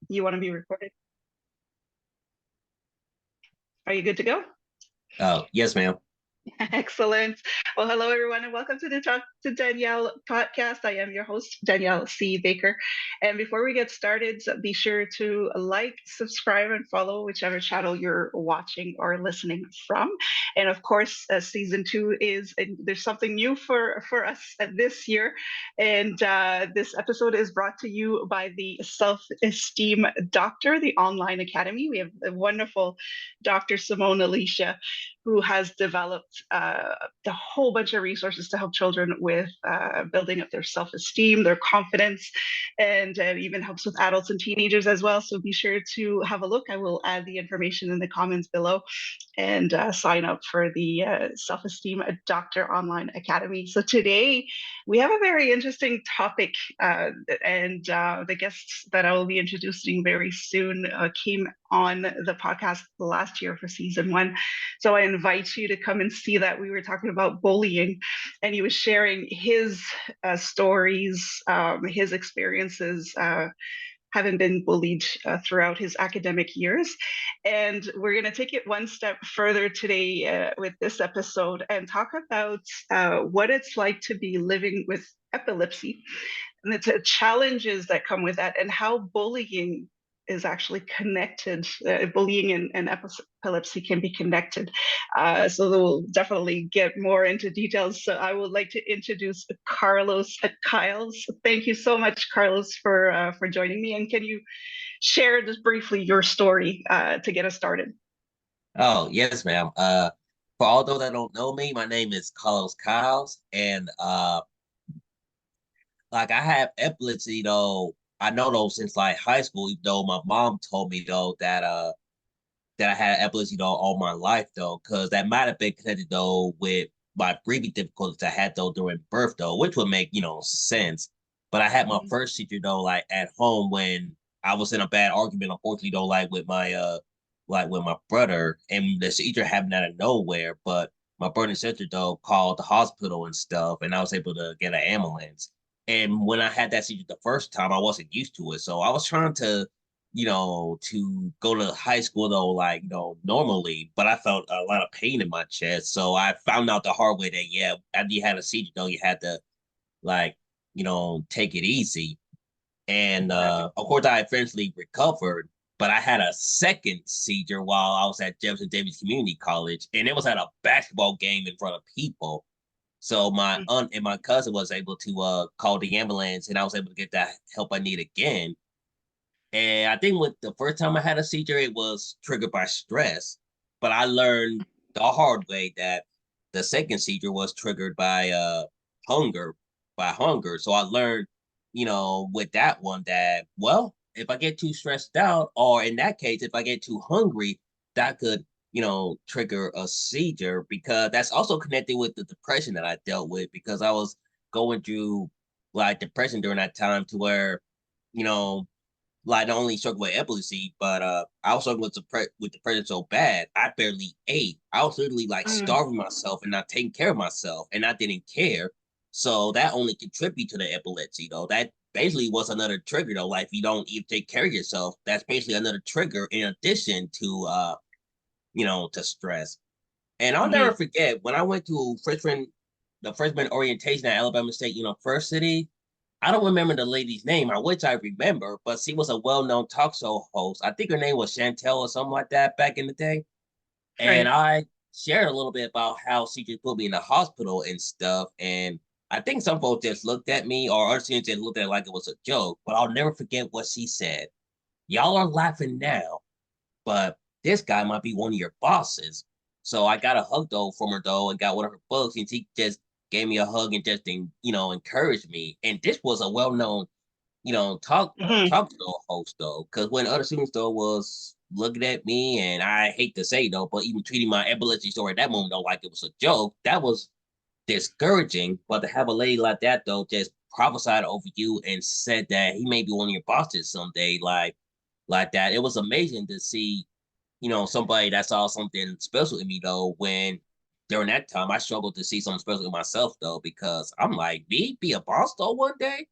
You want to be recorded? Are you good to go? Oh, yes, ma'am. Excellent. Well, hello everyone, and welcome to the Talk to Danielle podcast. I am your host, Danielle C. Baker. And before we get started, be sure to like, subscribe, and follow whichever channel you're watching or listening from. And of course, season two is and there's something new for us this year. And this episode is brought to you by the Self Esteem Doctor, the online academy. We have a wonderful Dr. Simone Alicia who has developed a whole bunch of resources to help children with building up their self-esteem, their confidence, and even helps with adults and teenagers as well. So be sure to have a look. I will add the information in the comments below and sign up for the Self Esteem Doctor Online Academy. So today we have a very interesting topic, and the guests that I will be introducing very soon came on the podcast last year for season one. So I invite you to come and see that. We were talking about bullying, and he was sharing his stories, his experiences. Having been bullied throughout his academic years. And we're going to take it one step further today with this episode and talk about what it's like to be living with epilepsy and the challenges that come with that and how bullying is actually connected. Bullying and epilepsy can be connected. So we'll definitely get more into details. So I would like to introduce Carlos Kyles. Thank you so much, Carlos, for joining me. And can you share just briefly your story to get us started? Oh, yes, ma'am. For all those that don't know me, my name is Carlos Kyles, and like I have epilepsy though. I know though since like high school, even though my mom told me though that I had epilepsy though all my life though, because that might have been connected though with my breathing difficulties I had though during birth though, which would make sense. But I had my Mhm. first seizure though like at home when I was in a bad argument, unfortunately though, like with my brother, and the seizure happened out of nowhere. But my brother and sister though called the hospital and stuff, and I was able to get an ambulance. And when I had that seizure the first time, I wasn't used to it, so I was trying to to go to high school though, like, normally, but I felt a lot of pain in my chest. So I found out the hard way that, yeah, after you had a seizure though, you had to like, take it easy. And Right. of course, I eventually recovered, but I had a second seizure while I was at Jefferson Davis Community College, and it was at a basketball game in front of people. So my Mhm. aunt and my cousin was able to call the ambulance, and I was able to get that help I need again. And I think with the first time I had a seizure, it was triggered by stress. But I learned the hard way that the second seizure was triggered by hunger, hunger. So I learned, with that one that, well, if I get too stressed out, or in that case, if I get too hungry, that could, trigger a seizure, because that's also connected with the depression that I dealt with, because I was going through like depression during that time, to where, you know, like not only struggle with epilepsy, but I was struggling with depression so bad I barely ate. I was literally like Mm. starving myself and not taking care of myself, and I didn't care. So that only contributed to the epilepsy, though. That basically was another trigger, though. Like if you don't even take care of yourself, that's basically another trigger in addition to to stress. And I'll never Mhm. forget when I went to the freshman orientation at Alabama State University. I don't remember the lady's name, I wish I remember, but she was a well-known talk show host. I think her name was Chantel or something like that back in the day. And Right. I shared a little bit about how she just put me in the hospital and stuff. And I think some folks just looked at me, or other students just looked at it like it was a joke. But I'll never forget what she said. Y'all are laughing now, but this guy might be one of your bosses. So I got a hug though from her though, and got one of her books, and she just gave me a hug and just encouraged me. And this was a well known Mhm. talk show host though, because when other students though was looking at me, and I hate to say though, but even treating my epilepsy story at that moment though like it was a joke, that was discouraging. But to have a lady like that though just prophesied over you and said that he may be one of your bosses someday, like that, it was amazing to see, somebody that saw something special in me though, when during that time I struggled to see something special in myself though, because I'm like, me be a boss though one day,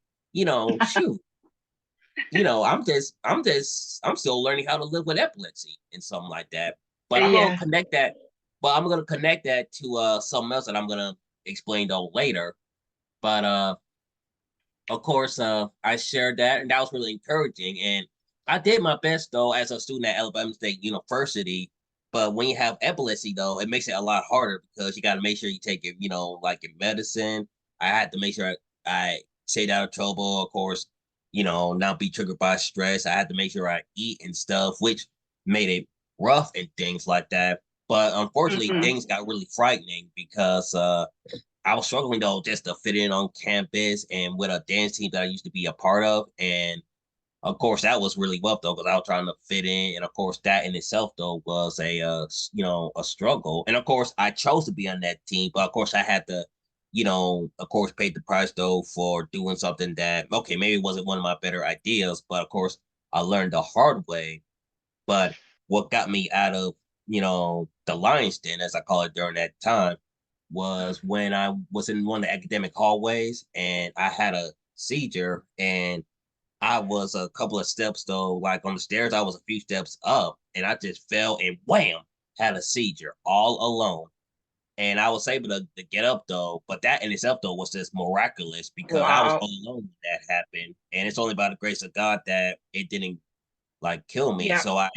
shoot. I'm still learning how to live with epilepsy and something like that. But I'm gonna Yeah. connect that. But I'm gonna connect that to something else that I'm gonna explain though later. But of course, I shared that, and that was really encouraging. And I did my best though as a student at Alabama State University. But when you have epilepsy, though, it makes it a lot harder because you got to make sure you take your, like your medicine. I had to make sure I stayed out of trouble. Of course, not be triggered by stress. I had to make sure I eat and stuff, which made it rough and things like that. But unfortunately, Hmm. things got really frightening because I was struggling though just to fit in on campus and with a dance team that I used to be a part of. And of course, that was really rough though because I was trying to fit in, and of course, that in itself though was a struggle. And of course, I chose to be on that team, but of course, I had to, of course, pay the price though for doing something that okay maybe it wasn't one of my better ideas, but of course, I learned the hard way. But what got me out of, the lion's den, as I call it during that time, was when I was in one of the academic hallways and I had a seizure and I was a couple of steps though, like on the stairs, I was a few steps up and I just fell and wham, had a seizure all alone. And I was able to get up though, but that in itself though was just miraculous because I was Wow. all alone when that happened. And it's only by the grace of God that it didn't like kill me. Yeah. So I,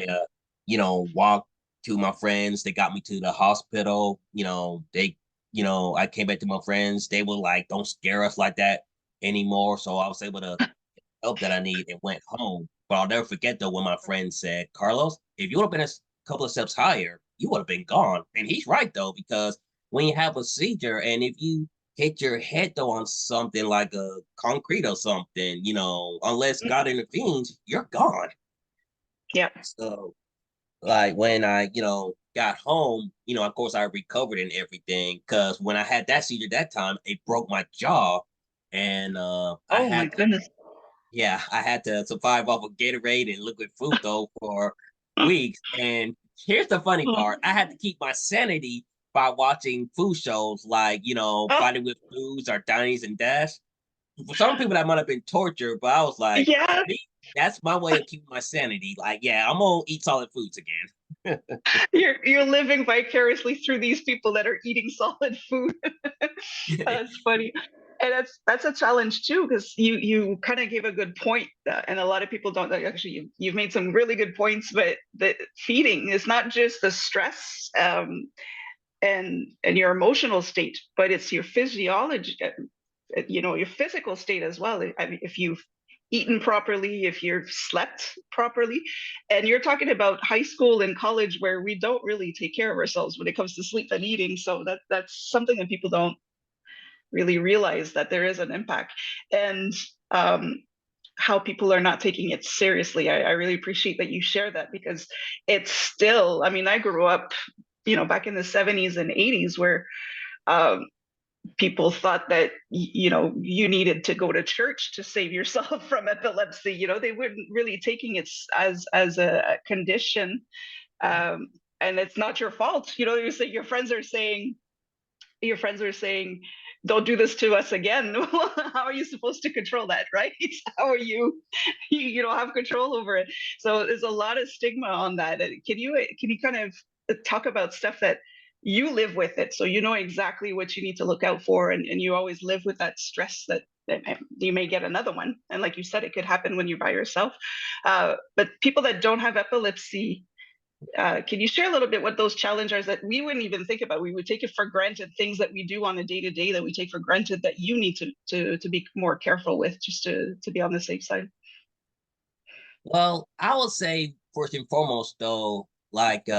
walked to my friends. They got me to the hospital. I came back to my friends. They were like, "Don't scare us like that anymore." So I was able to help that I need and went home. But I'll never forget though when my friend said, "Carlos, if you would have been a couple of steps higher, you would have been gone." And he's right though because when you have a seizure and if you hit your head though on something like a concrete or something, unless God intervenes, you're gone. Yeah. So, like when I, got home, of course I recovered and everything. Cause when I had that seizure that time, it broke my jaw. And I Oh my had to, goodness. yeah, I had to survive off of Gatorade and liquid food though for weeks. And here's the funny part. I had to keep my sanity by watching food shows like, Oh, Fighting with Foods or Dinings and Dash. For some people that might have been torture, but I was like, yeah. me, that's my way of keeping my sanity. Like, yeah, I'm gonna eat solid foods again. You're living vicariously through these people that are eating solid food. That's funny. And that's a challenge too, because you kind of gave a good point, and a lot of people don't. Actually, you've made some really good points. But the feeding is not just the stress, and your emotional state, but it's your physiology, your physical state as well. I mean, if you've eaten properly, if you've slept properly, and you're talking about high school and college where we don't really take care of ourselves when it comes to sleep and eating. So that's something that people don't really realize, that there is an impact. And how people are not taking it seriously. I really appreciate that you share that, because it's still, I mean, I grew up, back in the 70s and 80s where um, people thought that you needed to go to church to save yourself from epilepsy. They weren't really taking it as a condition, um, and it's not your fault. You say your friends are saying, don't do this to us again. How are you supposed to control that, right? How are you don't have control over it. So there's a lot of stigma on that. Can you kind of talk about stuff that you live with it, so you know exactly what you need to look out for, and you always live with that stress that you may get another one, and like you said, it could happen when you're by yourself. But people that don't have epilepsy, can you share a little bit what those challenges that we wouldn't even think about? We would take it for granted, things that we do on a day to day that we take for granted, that you need to be more careful with, just to be on the safe side. Well, I would say first and foremost though, like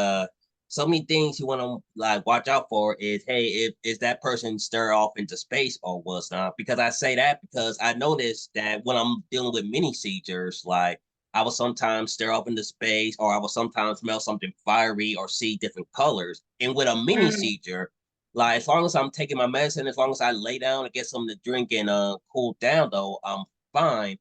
so many things you want to like watch out for is hey, if is that person stir off into space or what's not? Because I say that because I noticed that when I'm dealing with mini seizures, like I will sometimes stare off into space or I will sometimes smell something fiery or see different colors. And with a mini Mm, seizure, like as long as I'm taking my medicine, as long as I lay down and get something to drink and cool down though, I'm fine.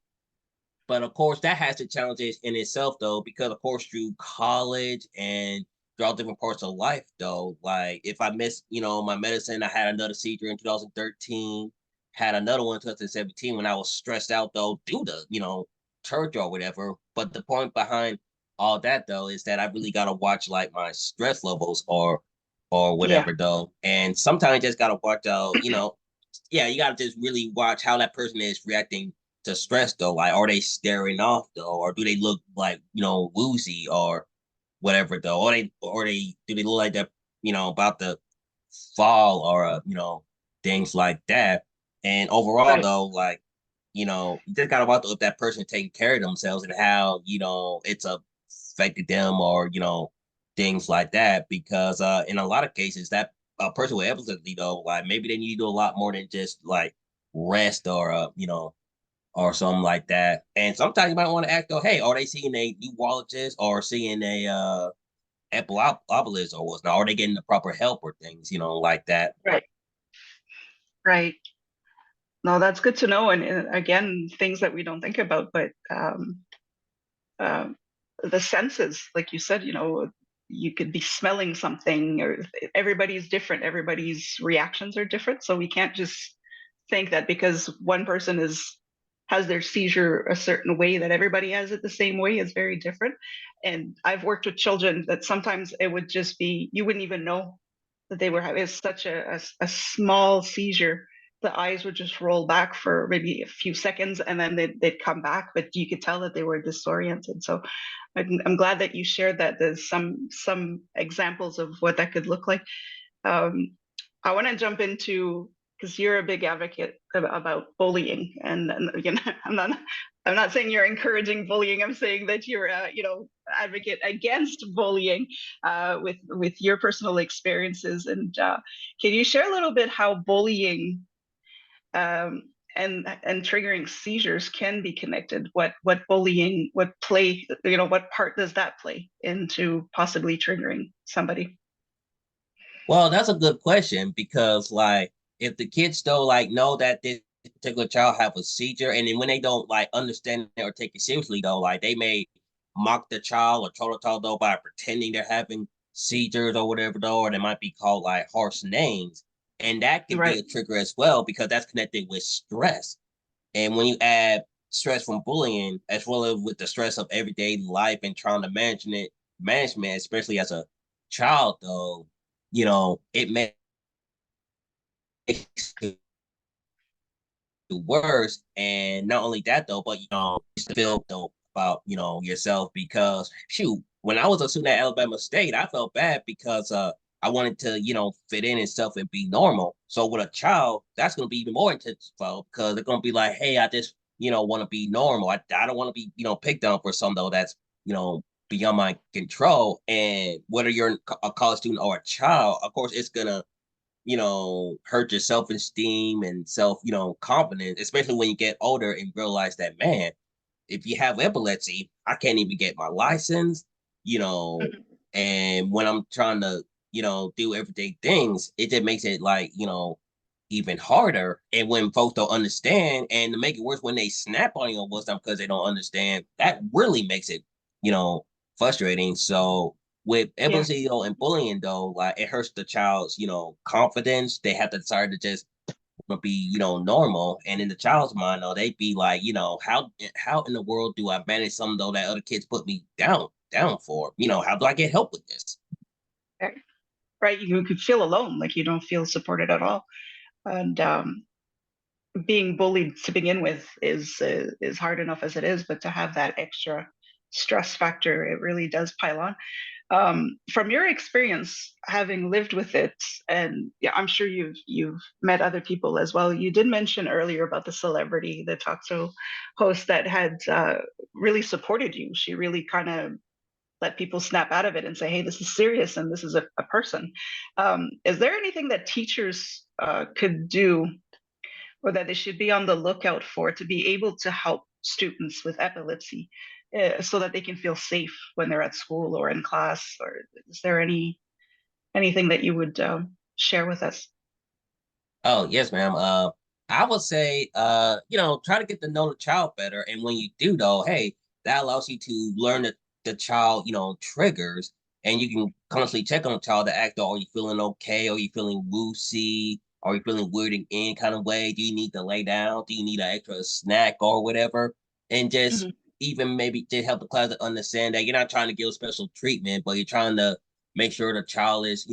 But of course, that has its challenges in itself, though, because of course, through college and throughout different parts of life, though, like if I miss, my medicine, I had another seizure in 2013, had another one in 2017 when I was stressed out, though, due to, church or whatever. But the point behind all that though is that I really gotta watch like my stress levels or Yeah. whatever though. And sometimes you just gotta watch out, yeah, you gotta just really watch how that person is reacting to stress though. Like, are they staring off though, or do they look like woozy or whatever though, or they do they look like they're about to fall or things like that. And overall Right. though, like you just gotta watch if that person taking care of themselves and how it's affected them or things like that. Because in a lot of cases, that a person with epilepsy though, like maybe they need to do a lot more than just like rest or or something like that. And sometimes you might want to ask though, hey, are they seeing a neurologist or seeing a epilepsy or whatnot? Are they getting the proper help or things, like that? Right. Right. No, that's good to know. And again, things that we don't think about, but um, the senses, like you said, you could be smelling something, or everybody's different. Everybody's reactions are different. So we can't just think that because one person has their seizure a certain way that everybody has it the same way. Is very different. And I've worked with children that sometimes it would just be you wouldn't even know that they were having. It's such a small seizure. The eyes would just roll back for maybe a few seconds and then they'd come back, but you could tell that they were disoriented. So I'm glad that you shared that. There's some examples of what that could look like. um, I want to jump into, because you're a big advocate about bullying, and I'm not saying you're encouraging bullying. I'm saying that you're advocate against bullying with your personal experiences. And can you share a little bit how bullying um, and triggering seizures can be connected? What bullying, what part does that play into possibly triggering somebody? Well, that's a good question because, like, if the kids though like know that this particular child have a seizure, and then when they don't like understand it or take it seriously though, like they may mock the child or troll the child though by pretending they're having seizures or whatever though, or they might be called like harsh names, and that can be Right. a trigger as well because that's connected with stress. And when you add stress from bullying, as well as with the stress of everyday life and trying to management, especially as a child, though, it makes it worse. And not only that, though, but you feel though about yourself because shoot, when I was a student at Alabama State, I felt bad because I wanted to fit in and stuff and be normal. So with a child, that's gonna be even more intensified because they're gonna be like, hey, I just want to be normal. I don't want to be picked on for something though that's beyond my control. And whether you're a college student or a child, of course, it's gonna hurt your self-esteem and confidence, especially when you get older and realize that, man, if you have epilepsy, I can't even get my license, you know, Mhm. and when I'm trying to, do everyday things, it just makes it like, even harder. And when folks don't understand, and to make it worse, when they snap on you or stuff because they don't understand, that really makes it, you know, frustrating. So with Yeah. epilepsy and bullying though, like it hurts the child's, confidence. They have to decide to just be, normal. And in the child's mind, though, they'd be like, how in the world do I manage something though that other kids put me down for? How do I get help with this? Right. Right. You could feel alone, like you don't feel supported at all. And being bullied to begin with is hard enough as it is, but to have that extra stress factor, it really does pile on. From your experience, having lived with it, and yeah, I'm sure you've met other people as well. You did mention earlier about the celebrity, the talk show host that had really supported you. She really kind of let people snap out of it and say, "Hey, this is serious, and this is a person." Is there anything that teachers could do, or that they should be on the lookout for, to be able to help students with epilepsy, so that they can feel safe when they're at school or in class? Or is there anything that you would share with us? Oh, yes, ma'am. I would say, try to get to know the child better. And when you do, though, hey, that allows you to learn the child, triggers, and you can constantly check on the child to act. Are you feeling okay? Are you feeling woozy? Are you feeling weird in any kind of way? Do you need to lay down? Do you need an extra snack or whatever? And just Mhm. even maybe to help the class to understand that you're not trying to give special treatment, but you're trying to make sure the child is,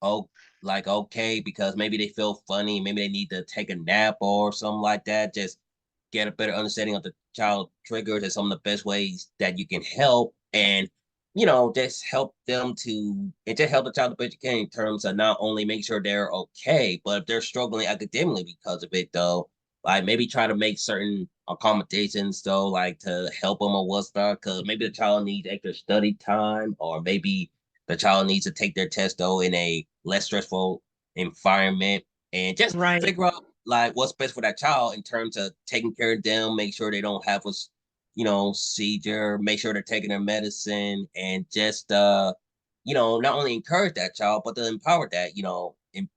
oh, like okay, because maybe they feel funny, maybe they need to take a nap or something like that. Just get a better understanding of the child triggers and some of the best ways that you can help. And just help them to and just help the child to educate in terms of not only make sure they're okay, but if they're struggling academically because of it, though, like maybe try to make certain accommodations, though, like to help them or what's not, because maybe the child needs extra study time, or maybe the child needs to take their test though in a less stressful environment, and just Right. figure out like what's best for that child in terms of taking care of them, make sure they don't have a seizure, make sure they're taking their medicine, and just not only encourage that child, but to empower that,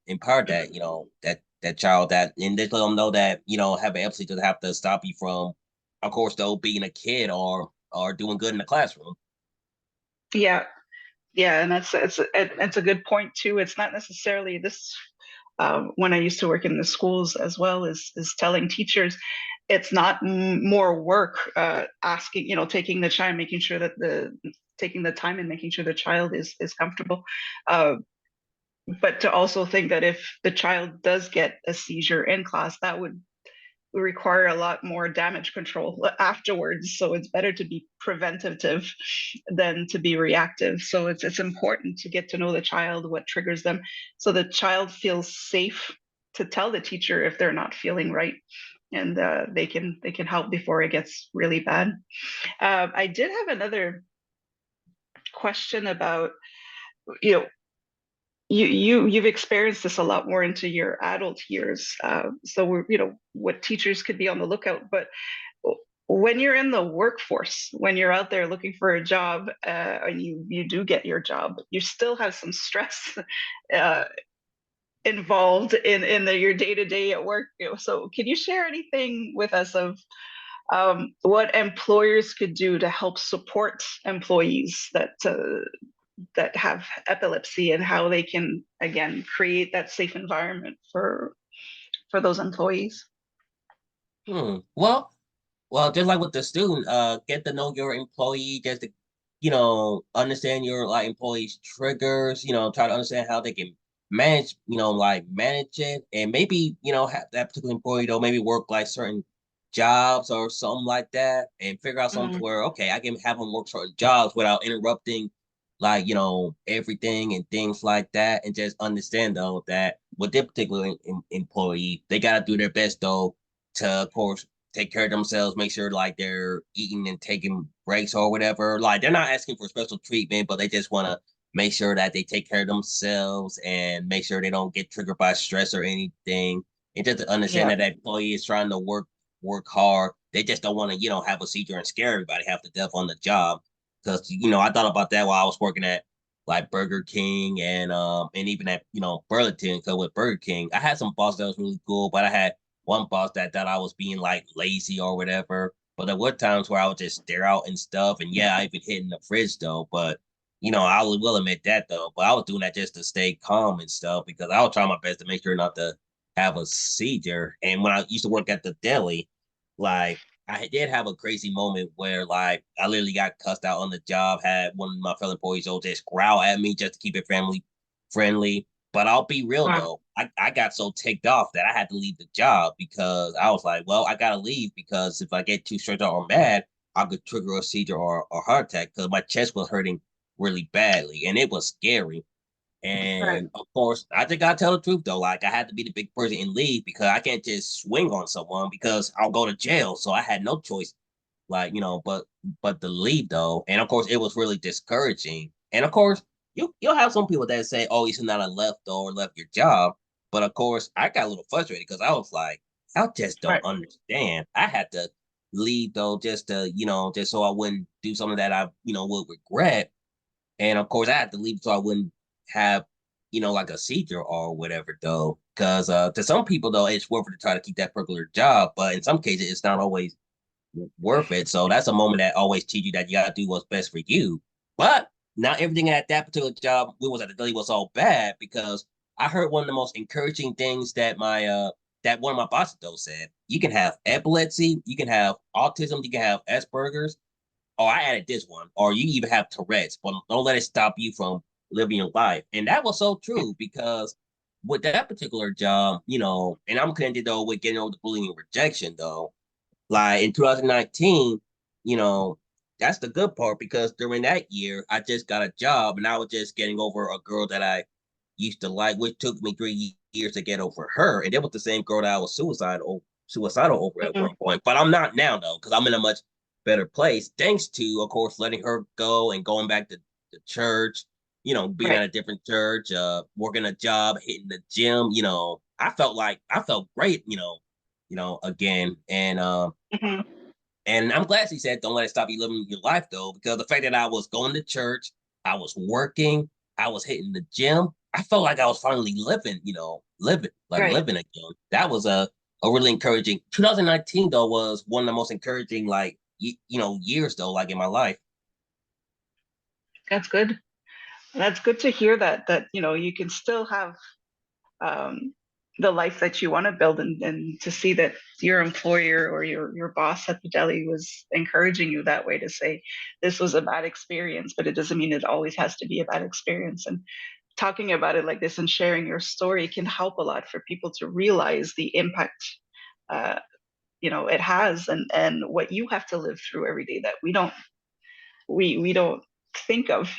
empower that, that child, that and just let them know that, having epilepsy doesn't have to stop you from, of course, though, being a kid or doing good in the classroom. Yeah. Yeah, and it's a good point too. It's not necessarily this. When I used to work in the schools as well, is telling teachers, it's not more work. Asking, taking the time, making sure that the taking the time and making sure the child is comfortable. Uh, but to also think that if the child does get a seizure in class, that would require a lot more damage control afterwards. So it's better to be preventative than to be reactive. So it's important to get to know the child, what triggers them, so the child feels safe to tell the teacher if they're not feeling right, and they can help before it gets really bad. I did have another question about, you know you've experienced this a lot more into your adult years, so we're, what teachers could be on the lookout. But when you're in the workforce, when you're out there looking for a job, and you do get your job, you still have some stress uh, involved in your day to day at work. So can you share anything with us of what employers could do to help support employees that have epilepsy, and how they can again create that safe environment for those employees? Well, just like with the student, get to know your employee, just to, understand your like employees' triggers, try to understand how they can manage, like manage it, and maybe, have that particular employee though maybe work like certain jobs or something like that, and figure out something to Mm, where, okay, I can have them work certain jobs without interrupting like, everything and things like that, and just understand though that with their particular employee, they gotta do their best though to, of course, take care of themselves, make sure like they're eating and taking breaks or whatever. Like they're not asking for special treatment, but they just want to make sure that they take care of themselves and make sure they don't get triggered by stress or anything. And just to understand yeah. that that employee is trying to work hard. They just don't want to, have a seizure and scare everybody half to death on the job. Because I thought about that while I was working at like Burger King and even at Burlington. Because with Burger King, I had some boss that was really cool, but I had one boss that thought I was being like lazy or whatever. But there were times where I would just stare out and stuff. And yeah, I even hit in the fridge though. But I will admit that though. But I was doing that just to stay calm and stuff because I was trying my best to make sure not to have a seizure. And when I used to work at the deli, like I did have a crazy moment where like I literally got cussed out on the job, had one of my fellow employees just growl at me just to keep it family friendly. But I'll be real Wow. though. I got so ticked off that I had to leave the job because I was like, well, I gotta leave because if I get too stressed out or mad, I could trigger a seizure or heart attack because my chest was hurting really badly and it was scary. Right. And of course, I think I tell the truth though. Like I had to be the big person and leave because I can't just swing on someone because I'll go to jail. So I had no choice, like but to leave though. And of course, it was really discouraging. And of course, you'll have some people that say, "Oh, you should not have left or left your job." But of course, I got a little frustrated because I was like, I just don't Right. understand. I had to leave though, just to just so I wouldn't do something that I would regret. And of course, I had to leave so I wouldn't have, like a seizure or whatever, though. Because to some people, though, it's worth it to try to keep that particular job. But in some cases, it's not always worth it. So that's a moment that always teach you that you got to do what's best for you. But not everything at that particular job we was at the daily was all bad because I heard one of the most encouraging things that my that one of my bosses though said, you can have epilepsy, you can have autism, you can have Asperger's. Oh, I added this one, or you even have Tourette's, but don't let it stop you from living your life. And that was so true because with that particular job, and I'm connected though with getting over the bullying and rejection though. Like in 2019, you know, that's the good part because during that year, I just got a job and I was just getting over a girl that I used to like, which took me 3 years to get over her. And it was the same girl that I was suicidal over at Mhm. one point. But I'm not now though, because I'm in a much better place, thanks to, of course, letting her go and going back to the church, being Right. at a different church, working a job, hitting the gym, I felt great, again. Mhm. And I'm glad she said, don't let it stop you living your life, though, because the fact that I was going to church, I was working, I was hitting the gym, I felt like I was finally living, Right. living again. That was a really encouraging. 2019, though, was one of the most encouraging, like, years, though, like in my life. That's good. That's good to hear that you can still have um, the life that you want to build, and to see that your employer or your boss at the deli was encouraging you that way to say this was a bad experience, but it doesn't mean it always has to be a bad experience. And talking about it like this and sharing your story can help a lot for people to realize the impact uh, it has, and what you have to live through every day that we don't think of.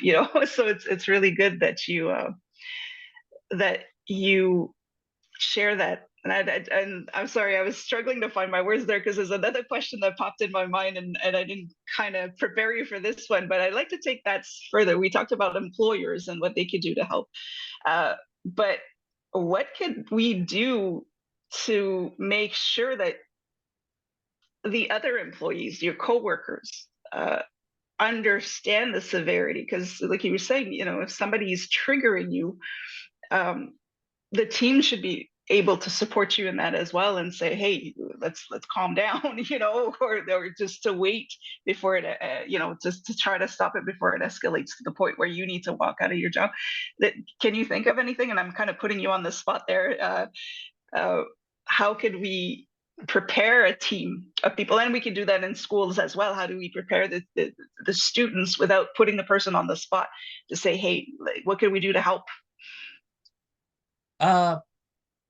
So it's really good that you share that. And I'm sorry, I was struggling to find my words there because there's another question that popped in my mind, and I didn't kind of prepare you for this one, but I'd like to take that further. We talked about employers and what they could do to help. But what could we do to make sure that the other employees, your coworkers, understand the severity? Because, like you were saying, if somebody is triggering you, um, the team should be able to support you in that as well and say, hey, let's calm down, or just to wait before it just to try to stop it before it escalates to the point where you need to walk out of your job. That Can you think of anything? And I'm kind of putting you on the spot there. Uh, how could we prepare a team of people? And we can do that in schools as well. How do we prepare the students without putting the person on the spot to say, hey, like, what can we do to help? Uh,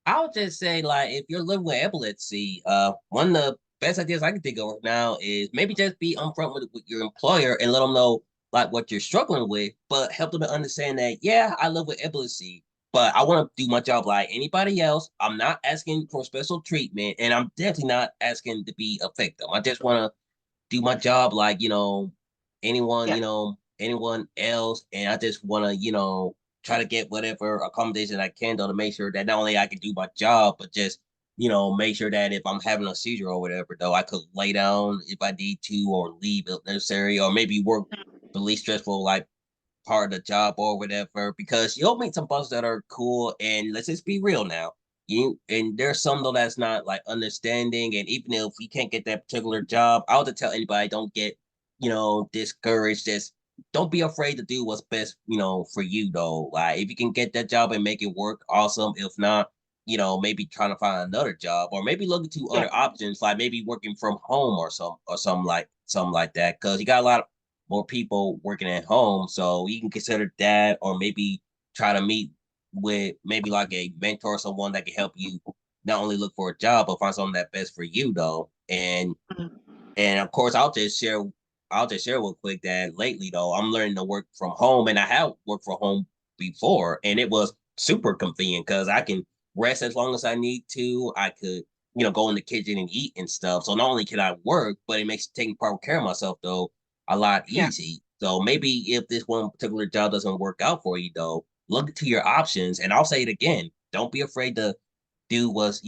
I would just say, like, if you're living with epilepsy, one of the best ideas I can think of right now is maybe just be upfront with your employer and let them know like what you're struggling with, but help them to understand that, yeah, I live with epilepsy, but I want to do my job like anybody else. I'm not asking for special treatment, and I'm definitely not asking to be a victim. I just want to do my job like anyone Yeah. anyone else, and I just want to try to get whatever accommodation I can though to make sure that not only I can do my job but just make sure that if I'm having a seizure or whatever though I could lay down if I need to or leave if necessary or maybe work the least stressful like part of the job or whatever because you'll meet some bosses that are cool and let's just be real now. There's some though that's not like understanding, and even if you can't get that particular job, I would tell anybody don't get discouraged. Just don't be afraid to do what's best for you though. Like if you can get that job and make it work, awesome. If not, maybe trying to find another job or maybe look into Yeah. other options like maybe working from home or something like that because you got a lot more people working at home. So you can consider that, or maybe try to meet with maybe like a mentor, someone that can help you not only look for a job, but find something that's best for you though. Mhm. And of course, I'll just share real quick that lately though, I'm learning to work from home, and I have worked from home before, and it was super convenient because I can rest as long as I need to. I could, go in the kitchen and eat and stuff. So not only can I work, but it makes taking proper care of myself though a lot Yeah. easy. So maybe if this one particular job doesn't work out for you though, look into your options. And I'll say it again, don't be afraid to do what's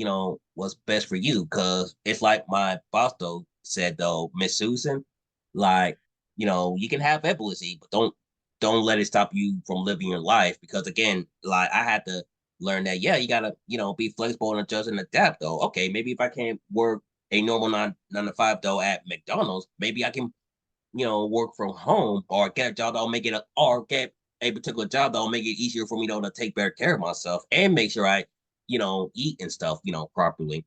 best for you. Cause it's like my boss though said though, Miss Susan, like, you can have epilepsy, but don't let it stop you from living your life. Because again, like I had to learn that, yeah, you gotta, be flexible and adjust and adapt though. Okay, maybe if I can't work a normal nine to five though at McDonald's, maybe I can, work from home or get a job that'll make or get a particular job that'll make it easier for me though to take better care of myself and make sure I eat and stuff, properly.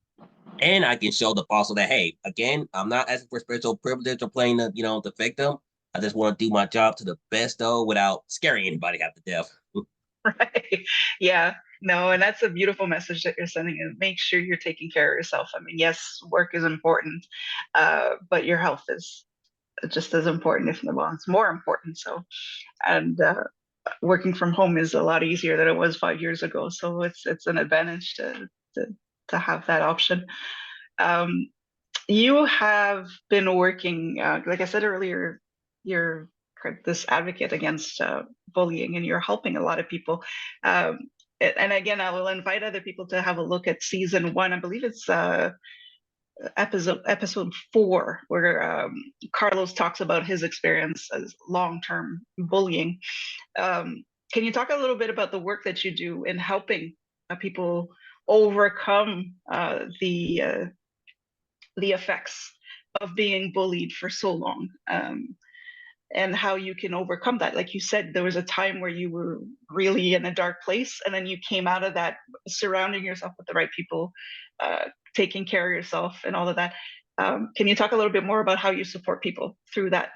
And I can show the boss that, hey, again, I'm not asking for special privilege or playing the victim. I just want to do my job to the best though, without scaring anybody half to death. Right. Yeah. No, and that's a beautiful message that you're sending. And make sure you're taking care of yourself. I mean, yes, work is important, but your health is just as important, if not, well, it's more important. So, and working from home is a lot easier than it was 5 years ago. So it's an advantage to to have that option. Um, you have been working, like I said earlier, you're this advocate against bullying, and you're helping a lot of people. Um, and again, I will invite other people to have a look at season one. I believe it's episode 4, where Carlos talks about his experience as long-term bullying. Um, can you talk a little bit about the work that you do in helping people overcome the effects of being bullied for so long, and how you can overcome that? Like you said, there was a time where you were really in a dark place, and then you came out of that, surrounding yourself with the right people, taking care of yourself, and all of that. Can you talk a little bit more about how you support people through that?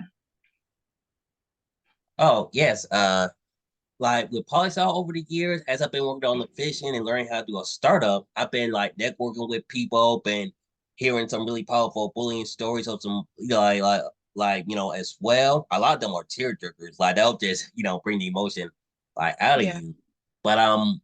Oh, yes. Like with Polysol over the years, as I've been working on the fishing and learning how to do a startup, I've been like networking with people, been hearing some really powerful bullying stories of some, as well. A lot of them are tear jerkers. Like they'll just, bring the emotion like out of Yeah, you. But I'm,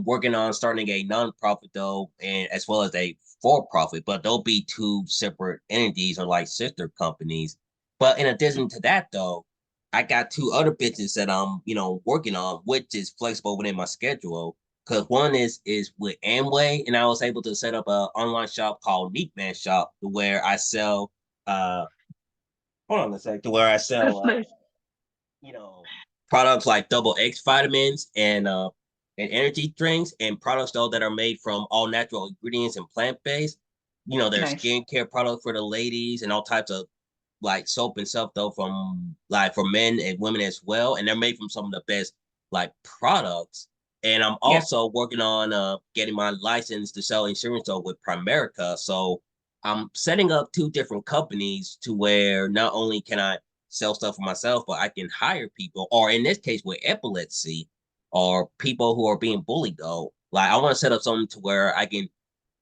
working on starting a nonprofit though, and as well as a for profit, but they'll be two separate entities or like sister companies. But in addition to that though, I got two other bitches that I'm, working on, which is flexible within my schedule. Cause one is with Amway, and I was able to set up an online shop called Neat Man Shop, where I sell hold on a sec, to where I sell that's nice. you know, products like double X vitamins and energy drinks, and products though that are made from all natural ingredients and plant based. There's Nice. skincare products for the ladies and all types of like soap and stuff though from like for men and women as well, and they're made from some of the best like products. And I'm Yeah. also working on getting my license to sell insurance though with Primerica. So I'm setting up two different companies to where not only can I sell stuff for myself, but I can hire people, or in this case with epilepsy, or people who are being bullied though. Like I want to set up something to where I can,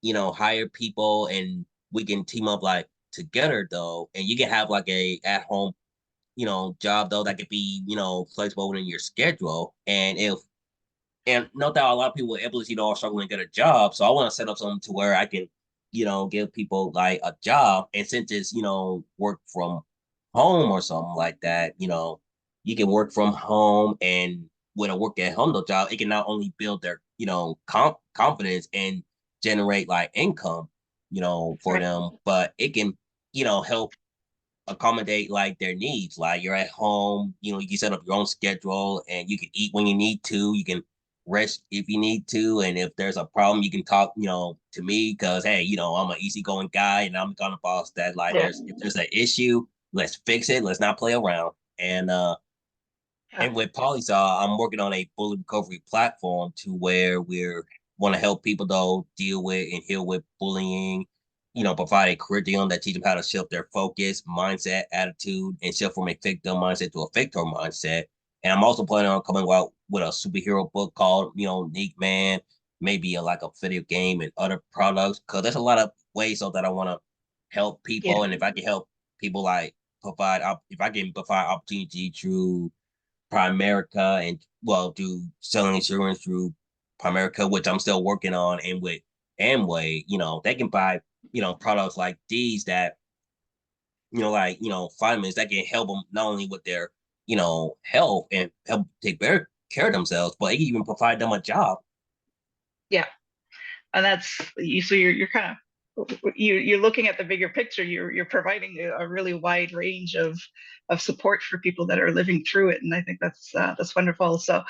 hire people and we can team up like together though, and you can have like a at home, job though that could be, flexible within your schedule. And no doubt a lot of people with epilepsy, are struggling to get a job. So I want to set up something to where I can, give people like a job. And since it's, work from home or something like that, you can work from home, and with a work at home though job, it can not only build their, confidence and generate like income, for Right. them, but it can, help accommodate like their needs. Like you're at home, you can set up your own schedule and you can eat when you need to. You can rest if you need to. And if there's a problem, you can talk, to me because hey, I'm an easygoing guy and I'm the kind of boss that like Yeah. if there's an issue, let's fix it. Let's not play around. Yeah. And with Polysol, I'm working on a bully recovery platform to where we're want to help people though deal with and heal with bullying. Provide a curriculum that teach them how to shift their focus, mindset, attitude, and shift from a victim mindset to a victor mindset. And I'm also planning on coming out with a superhero book called, Neat Man, maybe like a video game and other products. Because there's a lot of ways so that I want to help Yeah. people, and if I can help people like if I can provide opportunity through Primerica and well, do selling insurance through Primerica, which I'm still working on, and with Amway, they can buy, products like these that, vitamins that can help them not only with their, health and help take better care of themselves, but it can even provide them a job. Yeah. And that's you. So you're kind of, you're looking at the bigger picture. You're providing a really wide range of support for people that are living through it, and I think that's wonderful. So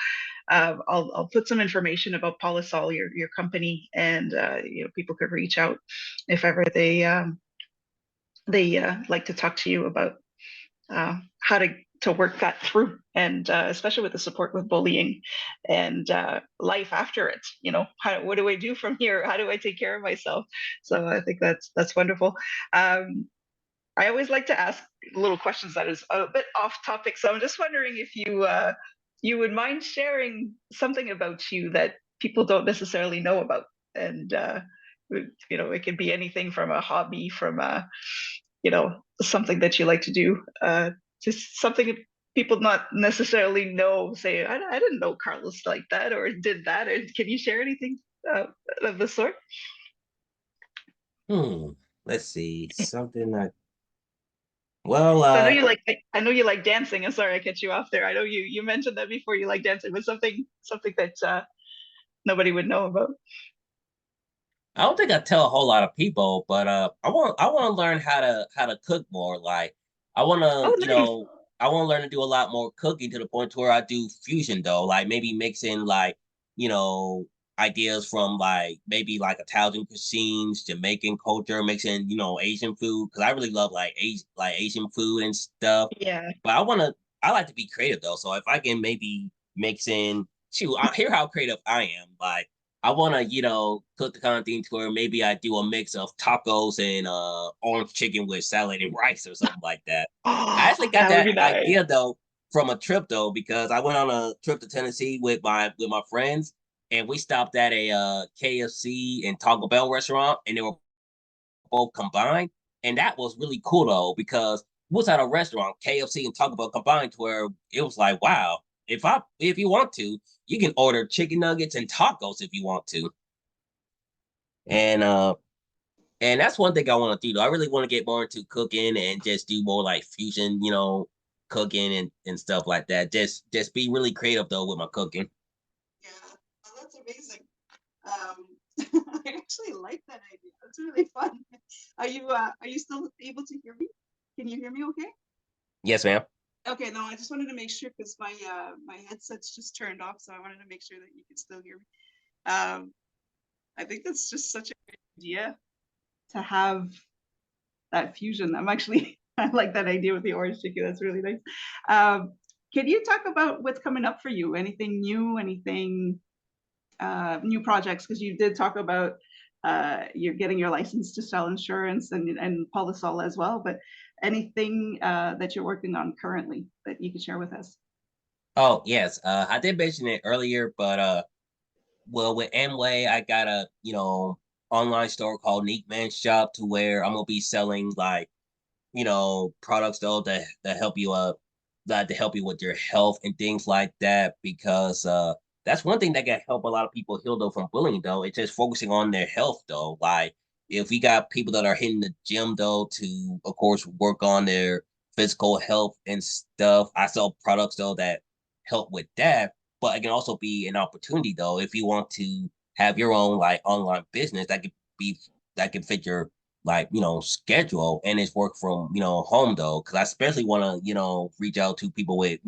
I'll put some information about Polysol, your company, and people could reach out if ever they like to talk to you about how to to work that through, and especially with the support with bullying and life after it. What do I do from here? How do I take care of myself? So I think that's wonderful. Um, I always like to ask little questions that is a bit off topic. So I'm just wondering if you would mind sharing something about you that people don't necessarily know about, and it could be anything from a hobby, from something that you like to do, just something people not necessarily know. Say, I didn't know Carlos like that or did that. Or can you share anything uh, of the sort? Hmm. Let's see. Something like well, So I know you like dancing. I'm sorry I cut you off there. I know you mentioned that before, you like dancing, but something that nobody would know about. I don't think I tell a whole lot of people, but I want to learn how to cook more. Like I want Oh, to, nice. I want to learn to do a lot more cooking to the point to where I do fusion though, like maybe mixing like, you know, ideas from like maybe like Italian cuisines, Jamaican culture, mixing, Asian food because I really love like Asian food and stuff. Yeah. But I like to be creative though. So if I can maybe mix in, shoot, I hear how creative I am. Like I want to, cook the kind of thing to where maybe I do a mix of tacos and orange chicken with salad and rice or something like that. I Oh, actually got that would that be nice. idea though from a trip though because I went on a trip to Tennessee with my friends and we stopped at a KFC and Taco Bell restaurant and they were both combined and that was really cool though because we was at a restaurant KFC and Taco Bell combined to where it was like wow if you want to you can order chicken nuggets and tacos if you want to and that's one thing I want to do. Though. I really want to get more into cooking and just do more like fusion, cooking and stuff like that. Just be really creative though with my cooking. Yeah, oh, that's amazing. I actually like that idea. That's really fun. Are you still able to hear me? Can you hear me okay? Yes, ma'am. Okay, no, I just wanted to make sure because my headset's just turned off, so I wanted to make sure that you can still hear me. Um, I think that's just such a good idea to have that fusion. I'm actually I like that idea with the orange chicken. That's really nice. Um, can you talk about what's coming up for you? Anything new? Anything new projects? Because you did talk about you're getting your license to sell insurance and Polisol as well. But anything that you're working on currently that you could share with us? Oh yes, I did mention it earlier, but well with Amway, I got a online store called Neat Man Shop to where I'm gonna be selling like products though that help you that to help you with your health and things like that because that's one thing that can help a lot of people heal though from bullying though. It's just focusing on their health though. Like if we got people that are hitting the gym though to of course work on their physical health and stuff. I sell products though that help with that, but it can also be an opportunity though if you want to have your own like online business be that can fit your like schedule and it's work from home though because I especially want to reach out to people with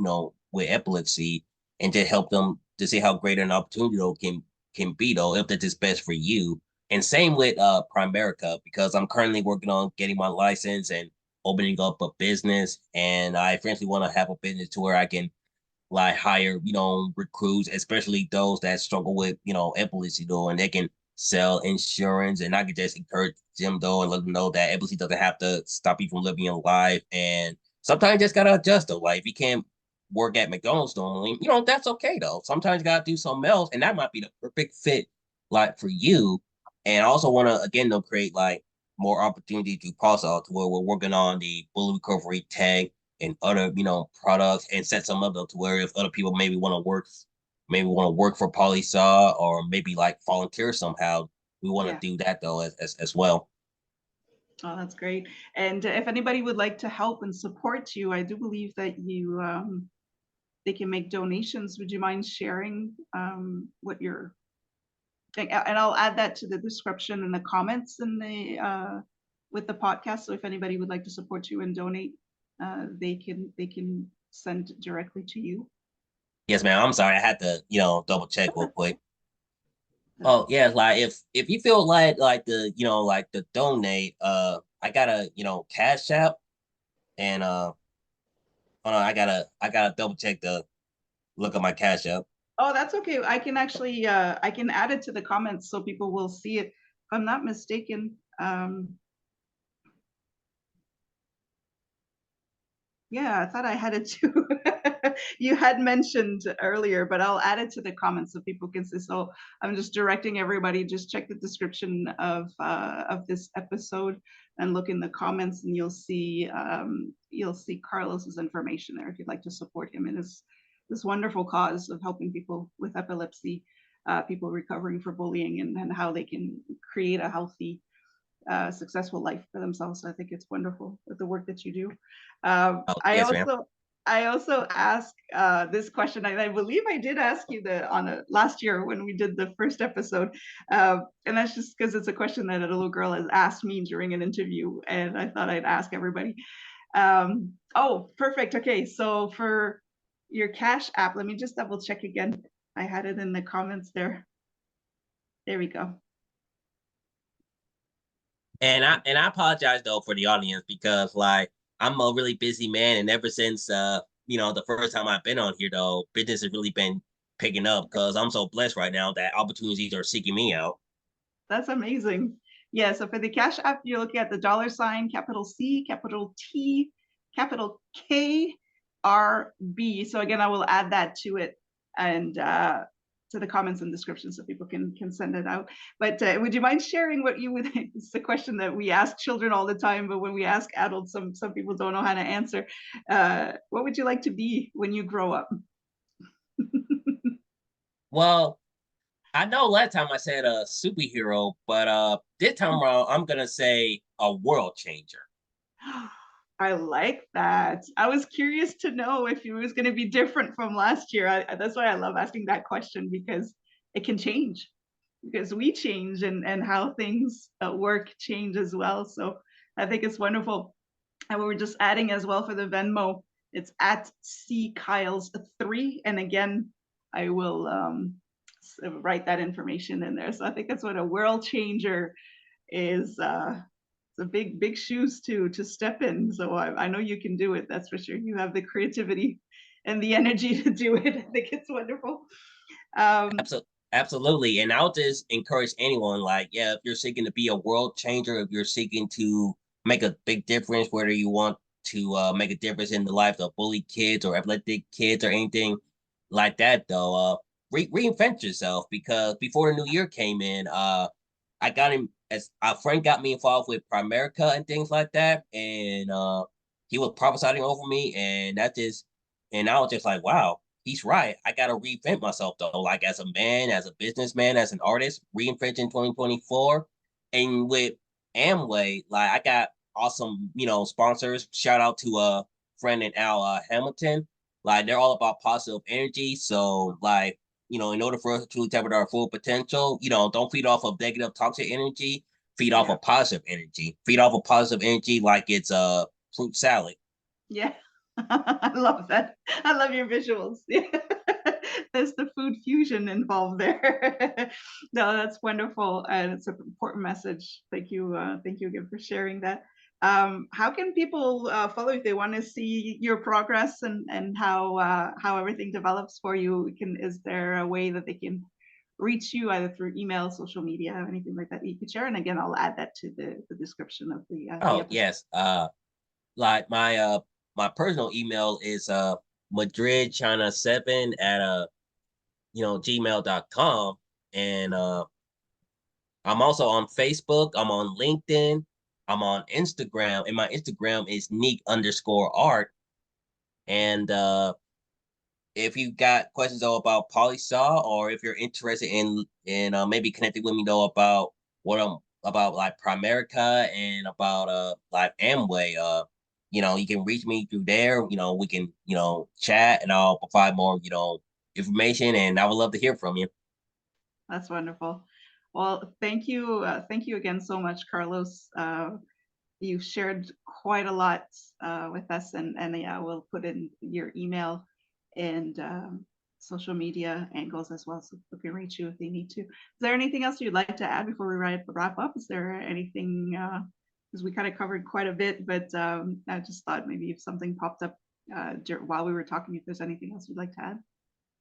with epilepsy and to help them to see how great an opportunity though can be though if that is best for you and same with Primerica because I'm currently working on getting my license and opening up a business and I eventually want to have a business to where I can like hire, recruits, especially those that struggle with, epilepsy though, and they can sell insurance. And I could just encourage them though and let them know that epilepsy doesn't have to stop you from living your life. And sometimes you just gotta adjust though. Like if you can't work at McDonald's normally, that's okay though. Sometimes you gotta do something else, and that might be the perfect fit like for you. And I also want to again though create like more opportunity to cross out to where we're working on the bully recovery tag and other products and set some up though to where if other people maybe want to work for Polysaw or maybe like volunteer somehow we want to Yeah. do that though as well. Oh, that's great. And if anybody would like to help and support you, I do believe that they can make donations. Would you mind sharing what your and I'll add that to the description and the comments in the with the podcast. So if anybody would like to support you and donate, they can send directly to you. Yes ma'am, I'm sorry I had to double check real quick. That's Oh yeah, like if you feel like the like the donate I got a cash app and Hold on, I gotta double check the look at my cash app. Oh, that's okay. I can actually I can add it to the comments so people will see it. If I'm not mistaken. Yeah, I thought I had it too. You had mentioned earlier, but I'll add it to the comments so people can see. So I'm just directing everybody, just check the description of this episode and look in the comments, and you'll see Carlos's information there if you'd like to support him in this wonderful cause of helping people with epilepsy, people recovering from bullying, and how they can create a healthy successful life for themselves. So I think it's wonderful with the work that you do. Oh, I yes, ma'am. also I also ask this question. I believe I did ask you last year when we did the first episode, and that's just because it's a question that a little girl has asked me during an interview, and I thought I'd ask everybody. Oh, perfect. Okay, so for your Cash App, let me just double check again. I had it in the comments there. There we go. And I apologize though for the audience because like I'm a really busy man, and ever since the first time I've been on here though, business has really been picking up because I'm so blessed right now that opportunities are seeking me out. That's amazing. Yeah, so for the Cash App, you're looking at the $, capital C, capital T, capital K, R, B. So again, I will add that to it and to the comments and description so people can send it out. But would you mind sharing what you would? It's a question that we ask children all the time, but when we ask adults, some people don't know how to answer. What would you like to be when you grow up? Well, I know last time I said a superhero, but this time around I'm gonna say a world changer. I like that. I was curious to know if it was going to be different from last year. That's why I love asking that question, because it can change, because we change, and how things at work change as well. So I think it's wonderful. And we were just adding as well for the Venmo, it's at C Kyles 3. And again, I will write that information in there. So I think that's what a world changer is. It's a big shoes to step in. So I know you can do it. That's for sure. You have the creativity and the energy to do it. I think it's wonderful. Absolutely. And I'll just encourage anyone, like, yeah, if you're seeking to be a world changer, if you're seeking to make a big difference, whether you want to make a difference in the lives of bullied kids or epileptic kids or anything like that, though, reinvent yourself, because before the new year came in, I got him as a friend got me involved with Primerica and things like that. And he was prophesying over me, and I was just like, wow, he's right. I gotta reinvent myself though, like as a man, as a businessman, as an artist, reinvent in 2024. And with Amway, like I got awesome, sponsors. Shout out to friend and Al Hamilton. Like they're all about positive energy. So like, in order for us to truly tap into our full potential, don't feed off of negative toxic energy, feed off Yeah. of positive energy. Feed off of positive energy like it's a fruit salad. Yeah. I love that. I love your visuals. Yeah. There's the food fusion involved there. No, that's wonderful. And it's an important message. Thank you. Thank you again for sharing that. How can people follow if they want to see your progress and how everything develops for you? Is there a way that they can reach you either through email, social media, or anything like that you could share? And again, I'll add that to the description of the Oh episode. yes. Like my personal email is madridchina7 at gmail.com. And I'm also on Facebook, I'm on LinkedIn, I'm on Instagram, and my Instagram is neek_art. And if you got questions though about Polysaw, or if you're interested in maybe connecting with me though about what I'm about, like Primerica and about like Amway, you can reach me through there. We can chat, and I'll provide more information, and I would love to hear from you. That's wonderful. Well, thank you. Thank you again so much, Carlos. You've shared quite a lot with us, and yeah, we'll put in your email and social media angles as well, so people can reach you if they need to. Is there anything else you'd like to add before we wrap up? Is there anything, because we kind of covered quite a bit, but I just thought maybe if something popped up while we were talking, if there's anything else you'd like to add.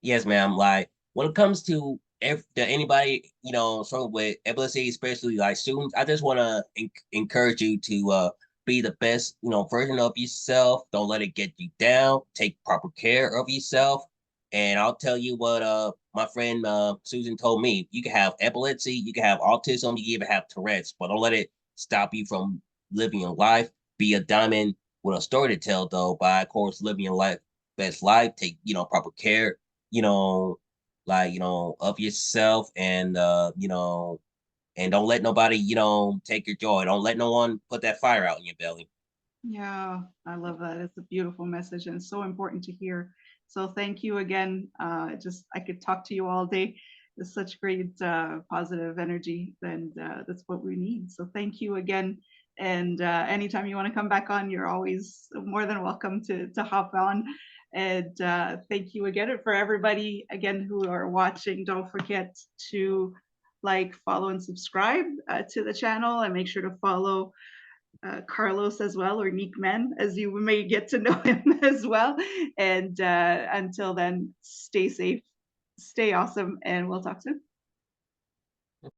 Yes, ma'am. Like when it comes to anybody, struggling with epilepsy, especially like students, I just want to encourage you to be the best, version of yourself. Don't let it get you down. Take proper care of yourself. And I'll tell you what my friend Susan told me. You can have epilepsy, you can have autism, you can even have Tourette's, but don't let it stop you from living your life. Be a diamond with a story to tell, though, by of course living your life best life. Take, proper care, you know, of yourself, and and don't let nobody, take your joy. Don't let no one put that fire out in your belly. Yeah, I love that. It's a beautiful message and so important to hear. So thank you again. I could talk to you all day. It's such great positive energy, and that's what we need. So thank you again. And anytime you want to come back on, you're always more than welcome to hop on. And thank you again. And for everybody again who are watching, don't forget to like, follow, and subscribe to the channel, and make sure to follow Carlos as well, or Nick Men, as you may get to know him as well. And until then, stay safe, stay awesome, and we'll talk soon.